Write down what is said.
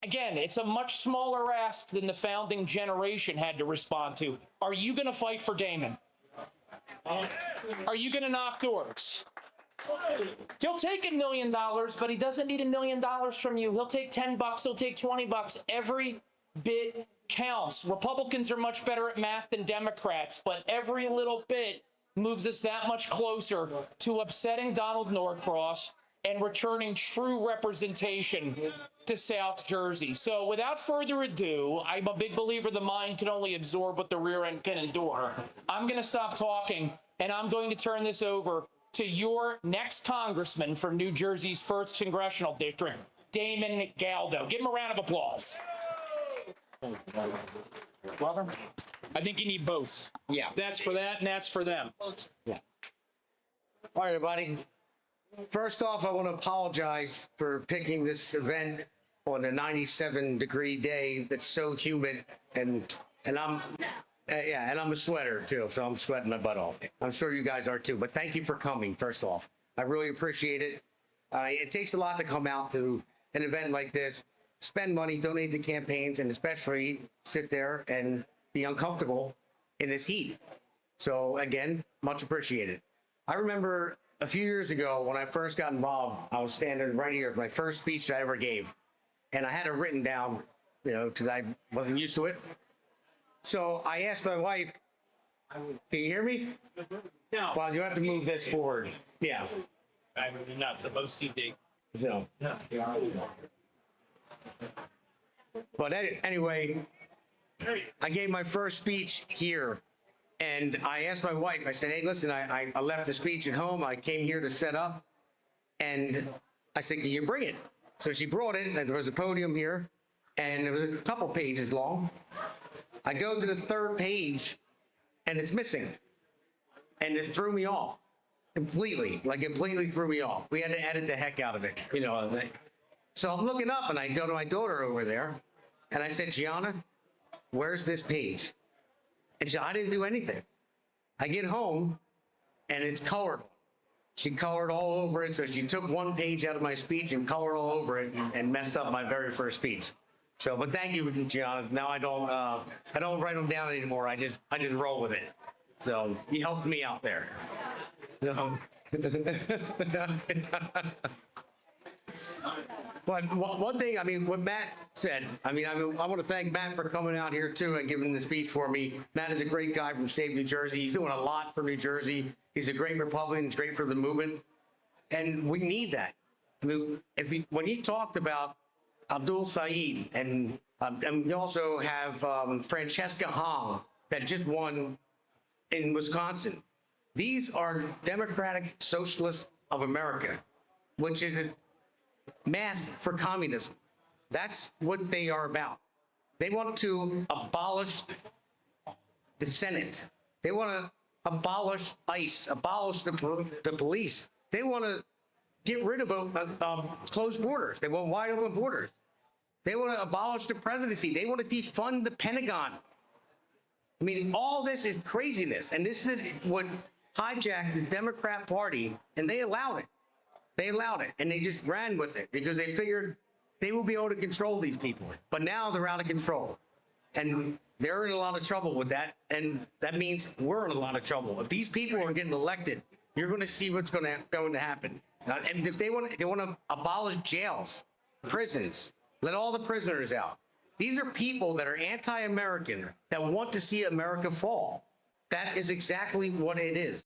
Again, it's a much smaller ask than the founding generation had to respond to. Are you going to fight for Damon? Are you going to knock doors? He'll take $1 million, but he doesn't need $1 million from you. He'll take $10. He'll take $20. Every bit counts. Republicans are much better at math than Democrats, but every little bit moves us that much closer to upsetting Donald Norcross and returning true representation to South Jersey. So without further ado, I'm a big believer the mind can only absorb what the rear end can endure. I'm going to stop talking, and I'm going to turn this over to your next congressman from New Jersey's 1st Congressional District, Damon Galdo. Give him a round of applause. Welcome. I think you need both. Yeah. That's for that, and that's for them. Yeah. All right, everybody. First off, I want to apologize for picking this event on a 97-degree day that's so humid, and I'm a sweater too, so I'm sweating my butt off. I'm sure you guys are too, but thank you for coming. First off, I really appreciate it. It takes a lot to come out to an event like this, spend money, donate to campaigns, and especially sit there and be uncomfortable in this heat. So again, much appreciated. I remember a few years ago when I first got involved, I was standing right here, my first speech I ever gave, and I had it written down, because I wasn't used to it. So I asked my wife, can you hear me? No. Well, you have to move this forward. Yeah. I'm not supposed to be. So. But anyway, I gave my first speech here, and I asked my wife, I said, hey, listen, I left the speech at home. I came here to set up, and I said, can you bring it? So she brought it, and there was a podium here, and it was a couple pages long. I go to the third page, and it's missing, and it threw me off completely, completely threw me off. We had to edit the heck out of it, So I'm looking up, and I go to my daughter over there, and I said, Gianna, where's this page? And she said, I didn't do anything. I get home, and it's colored. She colored all over it, so she took one page out of my speech and colored all over it and messed up my very first speech. So, but thank you, Gianna. Now I don't write them down anymore. I just roll with it. So you helped me out there. So. But one thing, what Matt said, I want to thank Matt for coming out here too and giving the speech for me. Matt is a great guy from state of New Jersey. He's doing a lot for New Jersey. He's a great Republican. He's great for the movement. And we need that. When he talked about Abdul Saeed, and we also have Francesca Hong that just won in Wisconsin. These are Democratic Socialists of America, which is a mask for communism. That's what they are about. They want to abolish the Senate. They want to abolish ICE, abolish the police. They want to get rid of closed borders. They want wide open borders. They want to abolish the presidency. They want to defund the Pentagon. All this is craziness. And this is what hijacked the Democrat Party, and they allowed it. They allowed it, and they just ran with it because they figured they will be able to control these people. But now they're out of control, and they're in a lot of trouble with that, and that means we're in a lot of trouble. If these people are getting elected, you're going to see what's going to happen. And if they want to abolish jails, prisons, let all the prisoners out. These are people that are anti-American, that want to see America fall. That is exactly what it is.